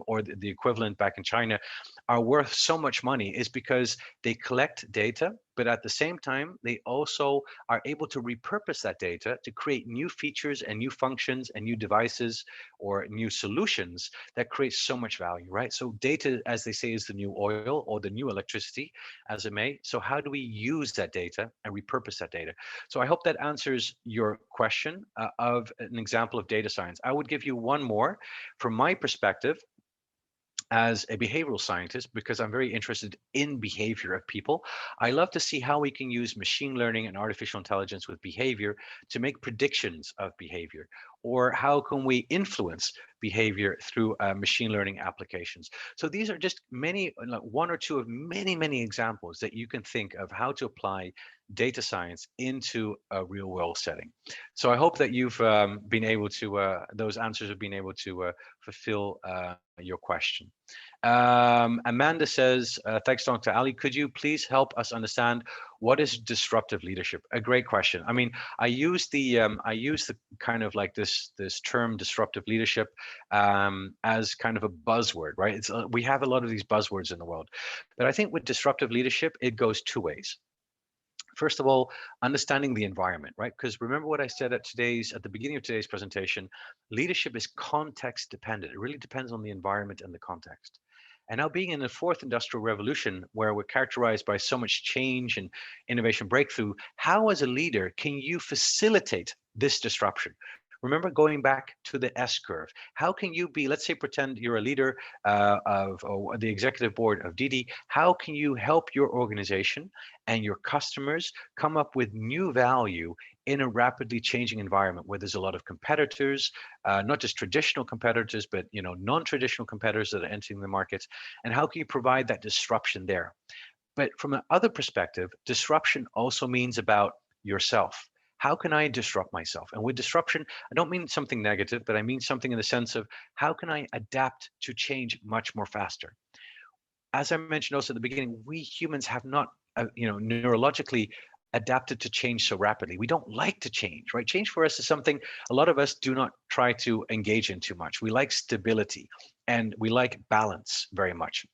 or the equivalent back in China, are worth so much money is because they collect data, but at the same time, they also are able to repurpose that data to create new features and new functions and new devices or new solutions that create so much value, right? So data, as they say, is the new oil or the new electricity, as it may. So how do we use that data and repurpose that data? So I hope that answers your question of an example of data science. I would give you one more from my perspective. as a behavioral scientist, because I'm very interested in behavior of people, I love to see how we can use machine learning and artificial intelligence with behavior to make predictions of behavior, or how can we influence behavior through machine learning applications. So these are just many, like one or two of many, many examples that you can think of how to apply data science into a real world setting. So I hope that you've been able to, those answers have been able to fulfill your question. Amanda says, thanks, Dr. Ali. Could you please help us understand what is disruptive leadership? A great question. I mean, I use the kind of like this term disruptive leadership as kind of a buzzword, right? We have a lot of these buzzwords in the world, but I think with disruptive leadership, it goes two ways. First of all, understanding the environment, right? Because remember what I said at the beginning of today's presentation, leadership is context dependent. It really depends on the environment and the context. And now being in the fourth industrial revolution, where we're characterized by so much change and innovation breakthrough, how as a leader can you facilitate this disruption? Remember going back to the S curve. How can you be, let's say, pretend you're a leader of or the executive board of Didi. How can you help your organization and your customers come up with new value in a rapidly changing environment where there's a lot of competitors, not just traditional competitors, but non-traditional competitors that are entering the market? And how can you provide that disruption there? But from another perspective, disruption also means about yourself. How can I disrupt myself? And with disruption, I don't mean something negative, but I mean something in the sense of how can I adapt to change much more faster? As I mentioned also at the beginning, we humans have not, neurologically adapted to change so rapidly. We don't like to change, right? Change for us is something a lot of us do not try to engage in too much. We like stability and we like balance very much.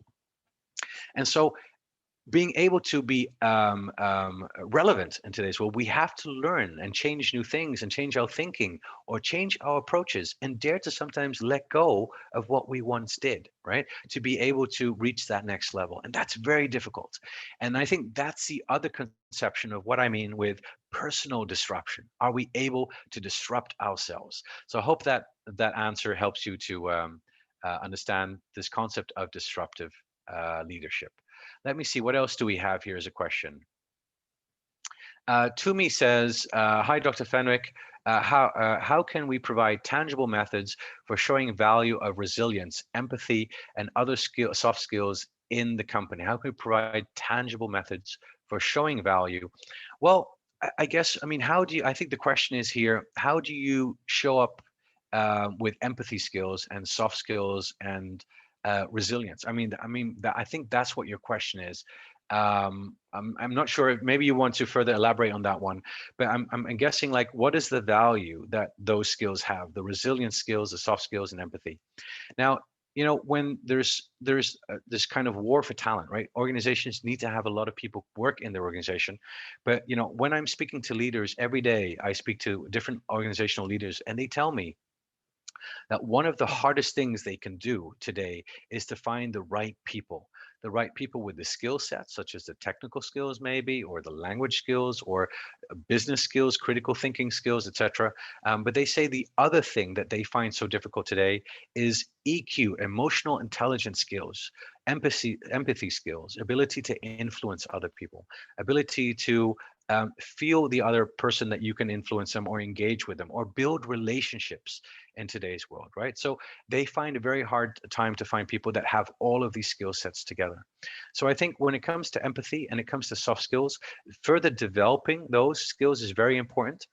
And so being able to be relevant in today's world, we have to learn and change new things and change our thinking or change our approaches and dare to sometimes let go of what we once did, right? To be able to reach that next level. And that's very difficult. And I think that's the other conception of what I mean with personal disruption. Are we able to disrupt ourselves? So I hope that that answer helps you to understand this concept of disruptive leadership. Let me see, what else do we have here as a question? Tumi says, hi, Dr. Fenwick. How can we provide tangible methods for showing value of resilience, empathy, and other soft skills in the company? How can we provide tangible methods for showing value? Well, I guess, I mean, I think the question is here, how do you show up with empathy skills and soft skills and resilience? I think that's what your question is. I'm not sure if maybe you want to further elaborate on that one, but I'm guessing, like, what is the value that those skills have, the resilience skills, the soft skills, and empathy? Now, when there's this kind of war for talent, right? Organizations need to have a lot of people work in their organization. But when I'm speaking to leaders every day, I speak to different organizational leaders, and they tell me that one of the hardest things they can do today is to find the right people with the skill sets, such as the technical skills maybe, or the language skills, or business skills, critical thinking skills, etc. But they say the other thing that they find so difficult today is EQ, emotional intelligence skills, empathy skills, ability to influence other people, ability to feel the other person, that you can influence them or engage with them or build relationships in today's world, right? So they find a very hard time to find people that have all of these skill sets together. So I think when it comes to empathy and it comes to soft skills, further developing those skills is very important.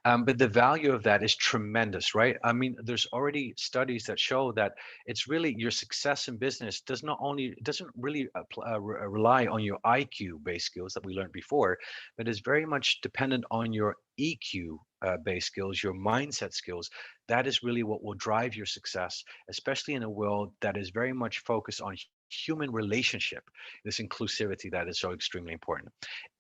But the value of that is tremendous, right? I mean, there's already studies that show that it's really your success in business doesn't really rely on your IQ based skills that we learned before, but is very much dependent on your EQ based skills, your mindset skills. That is really what will drive your success, especially in a world that is very much focused on human relationship, this inclusivity that is so extremely important.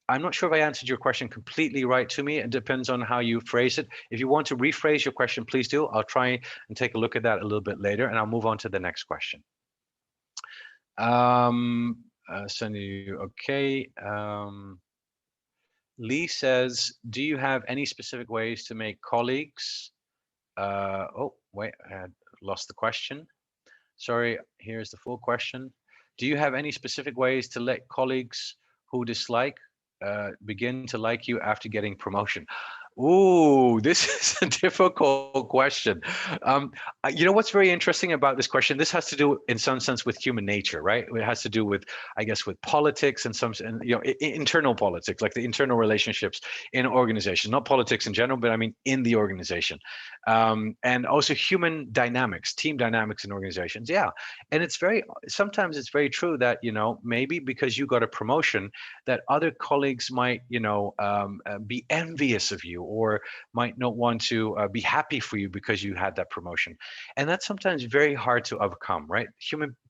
I'm not sure if I answered your question completely right. To me, it depends on how you phrase it. If you want to rephrase your question, please do. I'll try and take a look at that a little bit later, and I'll move on to the next question. Sending you, okay. Lee says, do you have any specific ways to make colleagues? Oh, wait, I had lost the question. Sorry, here's the full question. Do you have any specific ways to let colleagues who dislike begin to like you after getting promotion? Ooh, this is a difficult question. You know what's very interesting about this question? This has to do, in some sense, with human nature, right? It has to do with, I guess, with politics and some, and internal politics, like the internal relationships in an organization, not politics in general, but I mean in the organization, and also human dynamics, team dynamics in organizations. Yeah, and it's very sometimes it's very true that maybe because you got a promotion, that other colleagues might be envious of you or might not want to be happy for you because you had that promotion, and that's sometimes very hard to overcome, right?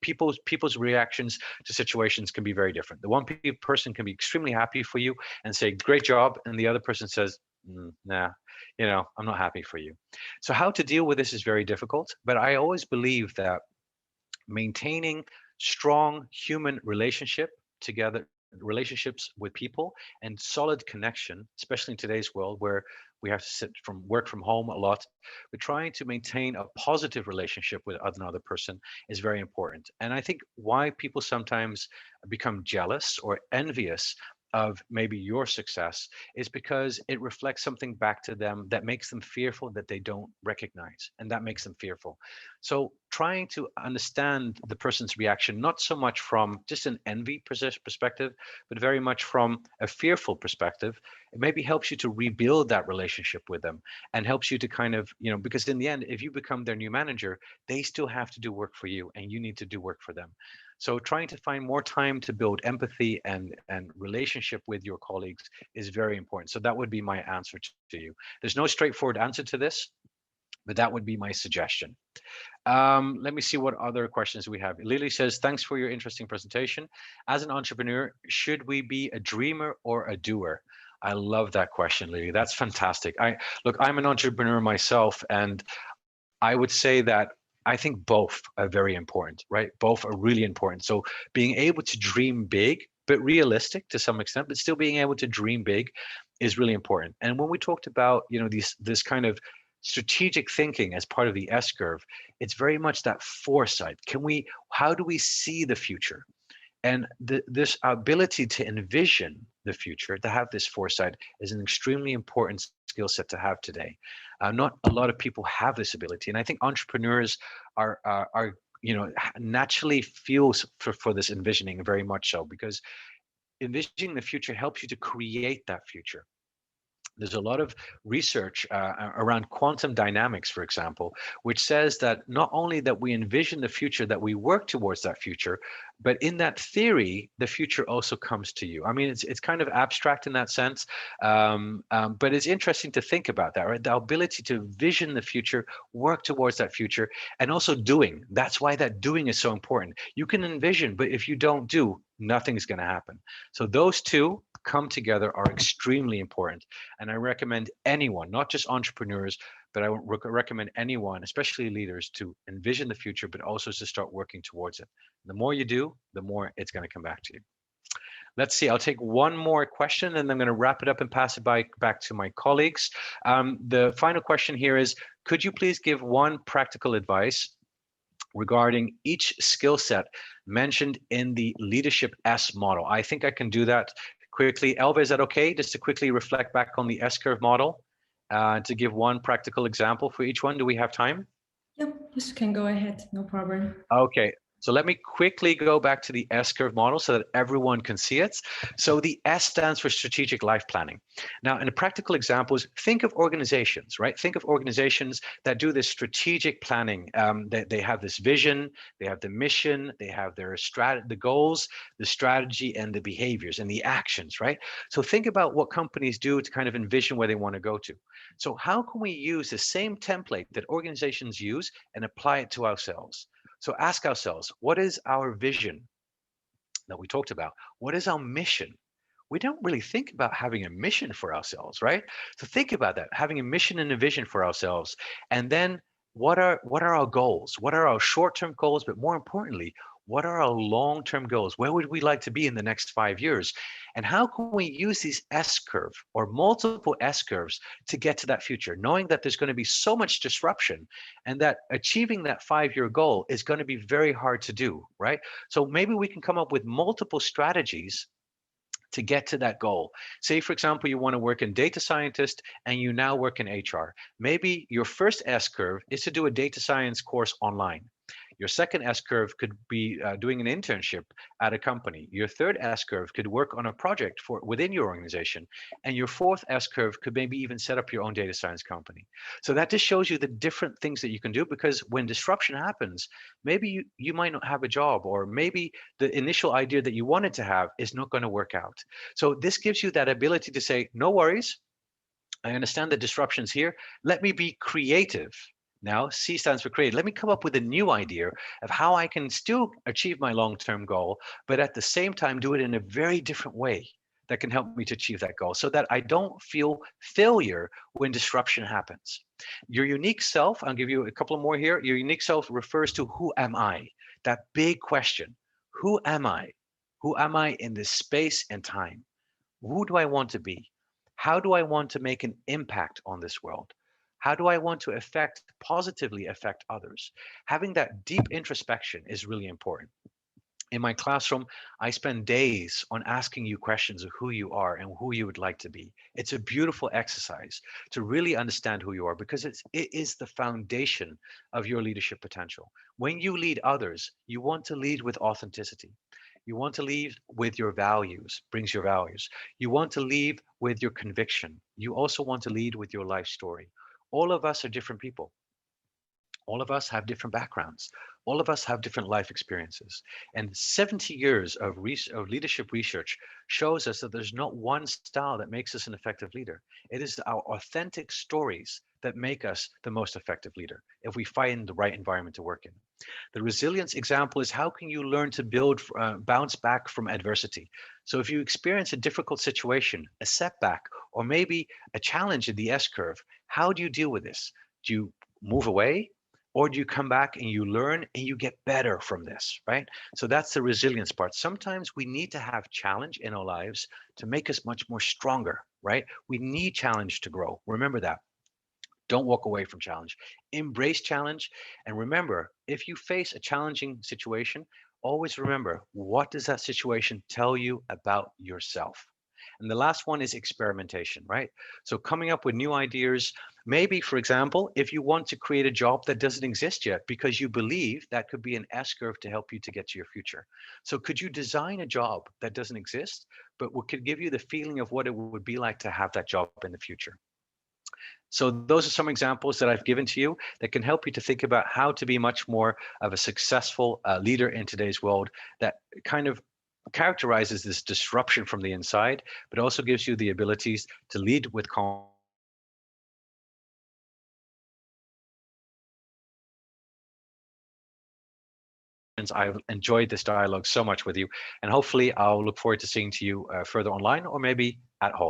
People's reactions to situations can be very different. The one person can be extremely happy for you and say great job, and the other person says, nah, I'm not happy for you. So how to deal with this is very difficult, but I always believe that maintaining strong human relationships with people and solid connection, especially in today's world where we have to work from home a lot, but trying to maintain a positive relationship with another person is very important. And I think why people sometimes become jealous or envious of maybe your success is because it reflects something back to them that makes them fearful, that they don't recognize, and that makes them fearful. So trying to understand the person's reaction, not so much from just an envy perspective, but very much from a fearful perspective, it maybe helps you to rebuild that relationship with them and helps you to kind of, because in the end, if you become their new manager, they still have to do work for you and you need to do work for them. So trying to find more time to build empathy and relationship with your colleagues is very important. So that would be my answer to you. There's no straightforward answer to this, but that would be my suggestion. Let me see what other questions we have. Lily says, thanks for your interesting presentation. As an entrepreneur, should we be a dreamer or a doer? I love that question, Lily. That's fantastic. I'm an entrepreneur myself, and I would say that I think both are very important, right? Both are really important. So being able to dream big, but realistic to some extent, but still being able to dream big is really important. And when we talked about, this kind of strategic thinking as part of the S curve, it's very much that foresight. How do we see the future? And this ability to envision the future, to have this foresight, is an extremely important skill set to have today. Not a lot of people have this ability, and I think entrepreneurs are naturally fuels for this envisioning very much so, because envisioning the future helps you to create that future. There's a lot of research around quantum dynamics, for example, which says that not only that we envision the future, that we work towards that future, but in that theory, the future also comes to you. I mean, it's kind of abstract in that sense, but it's interesting to think about that, right? The ability to vision the future, work towards that future, and also doing. That's why that doing is so important. You can envision, but if you don't do, nothing's going to happen. So those two come together are extremely important. And I recommend anyone, not just entrepreneurs, but I would recommend anyone, especially leaders, to envision the future, but also to start working towards it. The more you do, the more it's going to come back to you. Let's see, I'll take one more question and I'm going to wrap it up and pass it back to my colleagues. The final question here is, could you please give one practical advice regarding each skill set mentioned in the Leadership S model? I think I can do that quickly. Elva, is that okay? Just to quickly reflect back on the S-curve model, to give one practical example for each one. Do we have time? Yep, you can go ahead, no problem. Okay. So let me quickly go back to the S-curve model so that everyone can see it. So the S stands for strategic life planning. Now, in the practical examples, think of organizations, right? Think of organizations that do this strategic planning. They have this vision, they have the mission, they have the goals, the strategy, and the behaviors and the actions, right? So think about what companies do to kind of envision where they want to go to. So how can we use the same template that organizations use and apply it to ourselves? So ask ourselves, what is our vision that we talked about? What is our mission? We don't really think about having a mission for ourselves, right? So think about that, having a mission and a vision for ourselves. And then what are our goals? What are our short-term goals? But more importantly, What are our long-term goals? Where would we like to be in the next 5 years? And how can we use these S-curve or multiple S-curves to get to that future, knowing that there's going to be so much disruption and that achieving that 5-year goal is going to be very hard to do, right? So maybe we can come up with multiple strategies to get to that goal. Say, for example, you want to work in data scientist and you now work in HR. Maybe your first S curve is to do a data science course online. Your second S curve could be doing an internship at a company. Your third S curve could work on a project for within your organization. And your fourth S curve could maybe even set up your own data science company. So that just shows you the different things that you can do, because when disruption happens, maybe you might not have a job, or maybe the initial idea that you wanted to have is not going to work out. So this gives you that ability to say, no worries, I understand the disruptions here. Let me be creative. Now, C stands for creative. Let me come up with a new idea of how I can still achieve my long-term goal, but at the same time do it in a very different way that can help me to achieve that goal, so that I don't feel failure when disruption happens. Your unique self, I'll give you a couple more here. Your unique self refers to who am I? That big question. Who am I? Who am I in this space and time? Who do I want to be? How do I want to make an impact on this world? How do I want to positively affect others? Having that deep introspection is really important. In my classroom, I spend days on asking you questions of who you are and who you would like to be. It's a beautiful exercise to really understand who you are, because it is the foundation of your leadership potential. When you lead others, you want to lead with authenticity. You want to lead with your values, brings your values. You want to lead with your conviction. You also want to lead with your life story. All of us are different people. All of us have different backgrounds. All of us have different life experiences. And 70 years of leadership research shows us that there's not one style that makes us an effective leader. It is our authentic stories that make us the most effective leader if we find the right environment to work in. The resilience example is, how can you learn to bounce back from adversity? So if you experience a difficult situation, a setback, or maybe a challenge in the S curve, how do you deal with this? Do you move away? Or do you come back and you learn and you get better from this, right? So that's the resilience part. Sometimes we need to have challenge in our lives to make us much more stronger, right? We need challenge to grow. Remember that. Don't walk away from challenge. Embrace challenge. And remember, if you face a challenging situation, always remember, what does that situation tell you about yourself? And the last one is experimentation, right? So coming up with new ideas. Maybe, for example, if you want to create a job that doesn't exist yet because you believe that could be an S curve to help you to get to your future. So could you design a job that doesn't exist, but what could give you the feeling of what it would be like to have that job in the future? So those are some examples that I've given to you that can help you to think about how to be much more of a successful leader in today's world, that kind of characterizes this disruption from the inside, but also gives you the abilities to lead with confidence. I've enjoyed this dialogue so much with you, and hopefully I'll look forward to seeing to you further online, or maybe at Halt.